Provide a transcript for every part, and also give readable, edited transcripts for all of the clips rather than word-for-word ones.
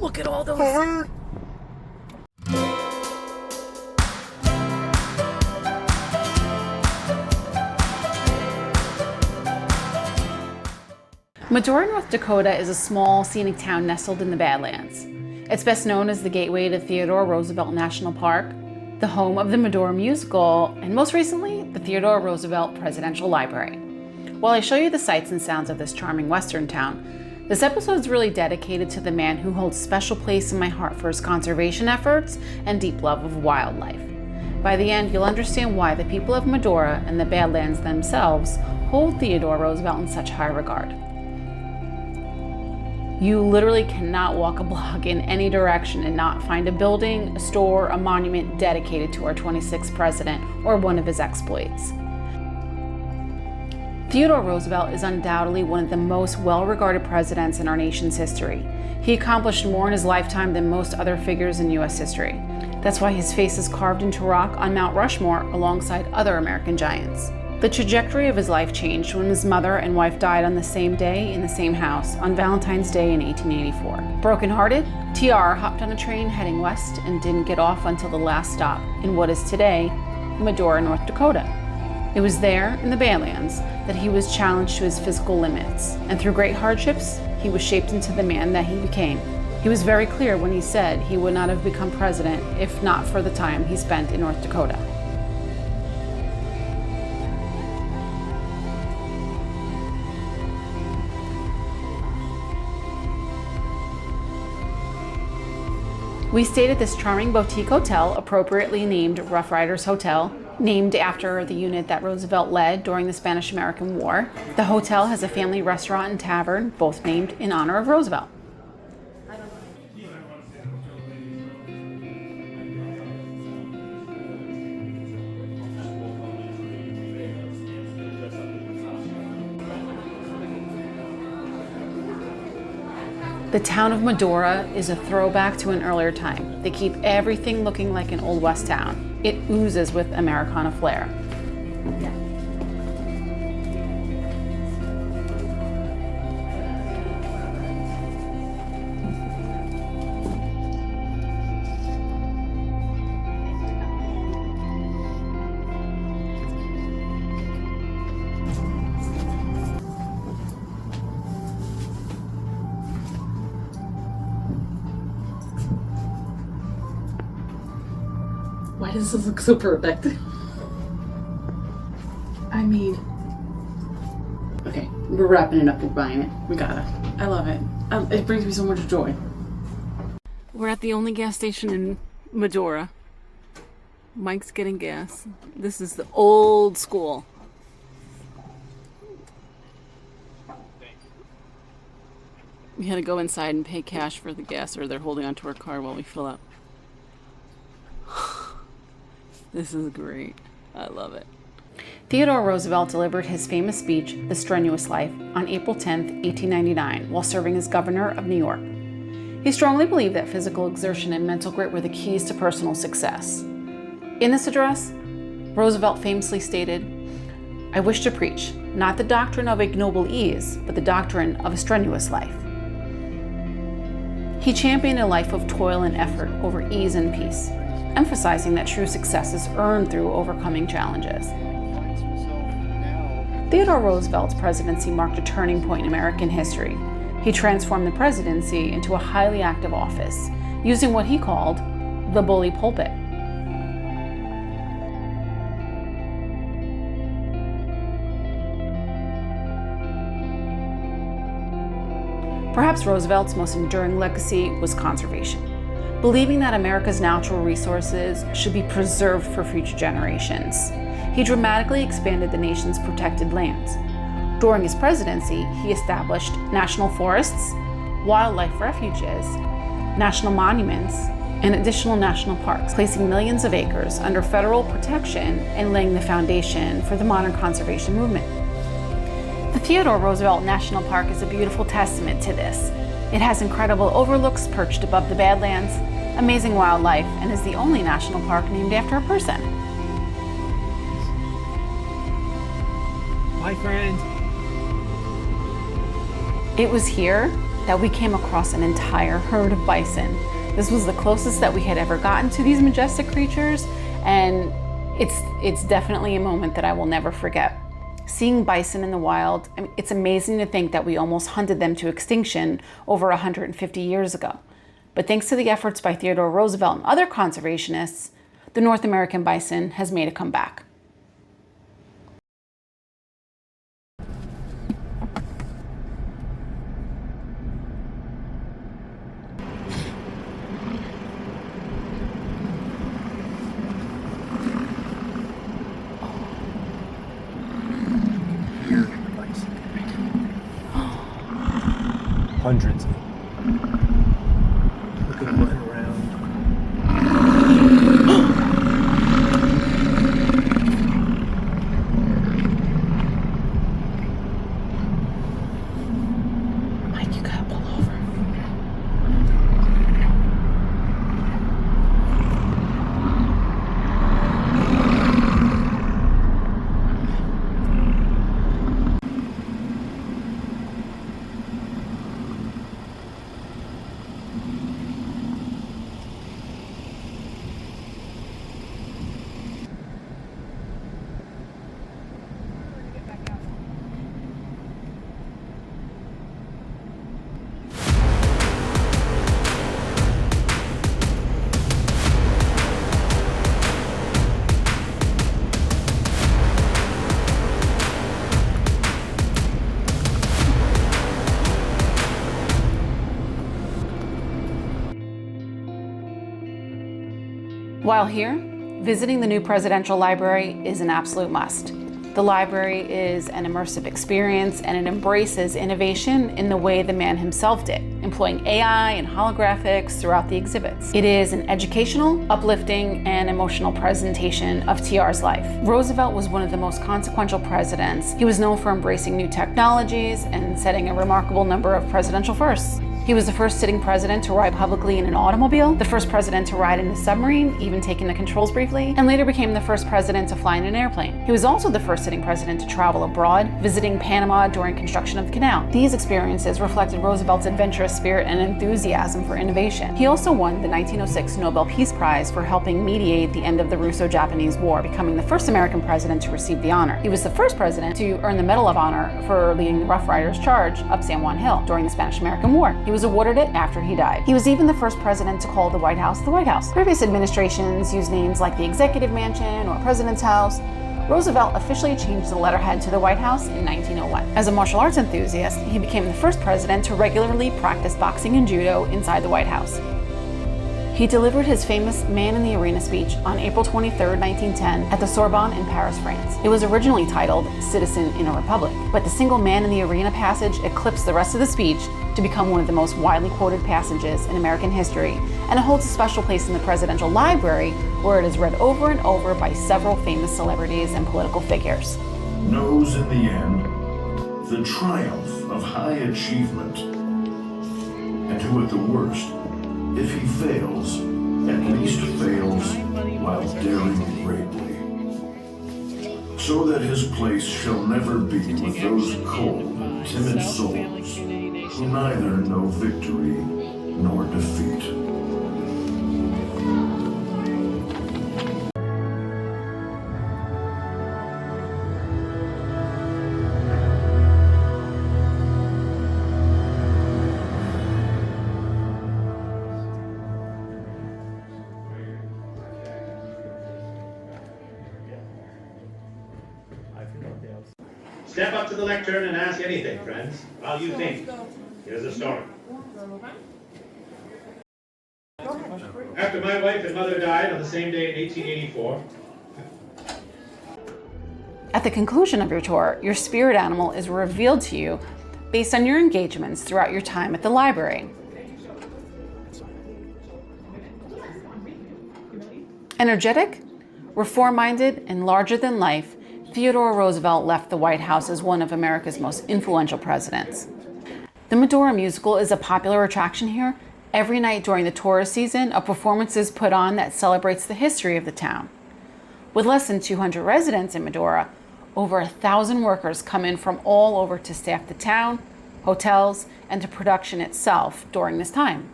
Look at all those. Medora, North Dakota is a small, scenic town nestled in the Badlands. It's best known as the gateway to Theodore Roosevelt National Park, the home of the Medora musical, and most recently, the Theodore Roosevelt Presidential Library. While I show you the sights and sounds of this charming western town, this episode is really dedicated to the man who holds a special place in my heart for his conservation efforts and deep love of wildlife. By the end, you'll understand why the people of Medora and the Badlands themselves hold Theodore Roosevelt in such high regard. You literally cannot walk a block in any direction and not find a building, a store, a monument dedicated to our 26th president or one of his exploits. Theodore Roosevelt is undoubtedly one of the most well-regarded presidents in our nation's history. He accomplished more in his lifetime than most other figures in U.S. history. That's why his face is carved into rock on Mount Rushmore alongside other American giants. The trajectory of his life changed when his mother and wife died on the same day in the same house on Valentine's Day in 1884. Brokenhearted, TR hopped on a train heading west and didn't get off until the last stop in what is today Medora, North Dakota. It was there, in the Badlands, that he was challenged to his physical limits, and through great hardships, he was shaped into the man that he became. He was very clear when he said he would not have become president if not for the time he spent in North Dakota. We stayed at this charming boutique hotel, appropriately named Rough Riders Hotel, named after the unit that Roosevelt led during the Spanish-American War. The hotel has a family restaurant and tavern, both named in honor of Roosevelt. The town of Medora is a throwback to an earlier time. They keep everything looking like an Old West town. It oozes with Americana flair. Yeah. Why does this look so perfect? I mean, okay, we're wrapping it up, we're buying it. We gotta. I love it. It brings me so much joy. We're at the only gas station in Medora. Mike's getting gas. This is the old school. We had to go inside and pay cash for the gas, or they're holding onto our car while we fill up. This is great. I love it. Theodore Roosevelt delivered his famous speech, The Strenuous Life, on April 10, 1899, while serving as governor of New York. He strongly believed that physical exertion and mental grit were the keys to personal success. In this address, Roosevelt famously stated, "I wish to preach, not the doctrine of ignoble ease, but the doctrine of a strenuous life." He championed a life of toil and effort over ease and peace, emphasizing that true success is earned through overcoming challenges. Theodore Roosevelt's presidency marked a turning point in American history. He transformed the presidency into a highly active office, using what he called the bully pulpit. Perhaps Roosevelt's most enduring legacy was conservation. Believing that America's natural resources should be preserved for future generations, he dramatically expanded the nation's protected lands. During his presidency, he established national forests, wildlife refuges, national monuments, and additional national parks, placing millions of acres under federal protection and laying the foundation for the modern conservation movement. The Theodore Roosevelt National Park is a beautiful testament to this. It has incredible overlooks perched above the Badlands, amazing wildlife, and is the only national park named after a person. Bye, friend. It was here that we came across an entire herd of bison. This was the closest that we had ever gotten to these majestic creatures, and it's definitely a moment that I will never forget. Seeing bison in the wild, I mean, it's amazing to think that we almost hunted them to extinction over 150 years ago. But thanks to the efforts by Theodore Roosevelt and other conservationists, the North American bison has made a comeback. Hundreds of them. Look at them running around. Mike, you gotta pull over. While here, visiting the new Presidential Library is an absolute must. The library is an immersive experience, and it embraces innovation in the way the man himself did, employing AI and holographics throughout the exhibits. It is an educational, uplifting, and emotional presentation of TR's life. Roosevelt was one of the most consequential presidents. He was known for embracing new technologies and setting a remarkable number of presidential firsts. He was the first sitting president to ride publicly in an automobile, the first president to ride in a submarine, even taking the controls briefly, and later became the first president to fly in an airplane. He was also the first sitting president to travel abroad, visiting Panama during construction of the canal. These experiences reflected Roosevelt's adventurous spirit and enthusiasm for innovation. He also won the 1906 Nobel Peace Prize for helping mediate the end of the Russo-Japanese War, becoming the first American president to receive the honor. He was the first president to earn the Medal of Honor for leading the Rough Riders charge up San Juan Hill during the Spanish-American War. He was awarded it after he died. He was even the first president to call the White House the White House. Previous administrations used names like the Executive Mansion or President's House. Roosevelt officially changed the letterhead to the White House in 1901. As a martial arts enthusiast, he became the first president to regularly practice boxing and judo inside the White House. He delivered his famous Man in the Arena speech on April 23, 1910 at the Sorbonne in Paris, France. It was originally titled Citizen in a Republic, but the single Man in the Arena passage eclipsed the rest of the speech to become one of the most widely quoted passages in American history, and it holds a special place in the Presidential Library where it is read over and over by several famous celebrities and political figures. Knows in the end the triumph of high achievement, and who at the worst, if he fails, at least fails while daring greatly, so that his place shall never be with those cold, timid souls who neither know victory nor defeat. Step up to the lectern and ask anything, friends, while you think. Here's a story. After my wife and mother died on the same day in 1884. At the conclusion of your tour, your spirit animal is revealed to you based on your engagements throughout your time at the library. Energetic, reform-minded, and larger than life, Theodore Roosevelt left the White House as one of America's most influential presidents. The Medora musical is a popular attraction here. Every night during the tourist season, a performance is put on that celebrates the history of the town. With less than 200 residents in Medora, over 1,000 workers come in from all over to staff the town, hotels, and to production itself during this time.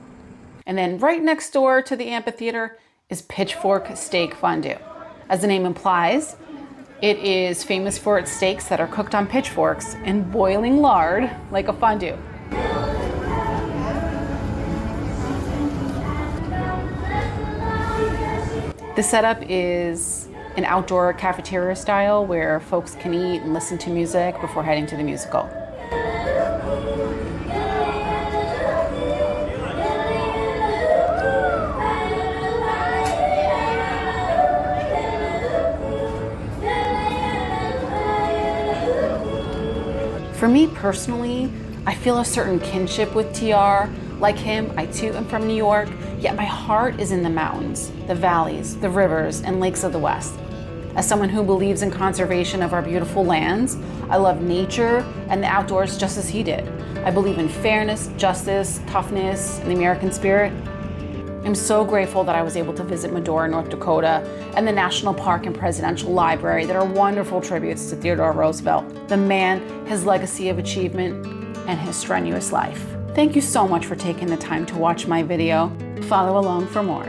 And then right next door to the amphitheater is Pitchfork Steak Fondue. As the name implies, it is famous for its steaks that are cooked on pitchforks in boiling lard like a fondue. The setup is an outdoor cafeteria style where folks can eat and listen to music before heading to the musical. For me personally, I feel a certain kinship with TR. Like him, I too am from New York, yet my heart is in the mountains, the valleys, the rivers, and lakes of the West. As someone who believes in conservation of our beautiful lands, I love nature and the outdoors just as he did. I believe in fairness, justice, toughness, and the American spirit. I'm so grateful that I was able to visit Medora, North Dakota, and the National Park and Presidential Library that are wonderful tributes to Theodore Roosevelt, the man, his legacy of achievement, and his strenuous life. Thank you so much for taking the time to watch my video. Follow along for more.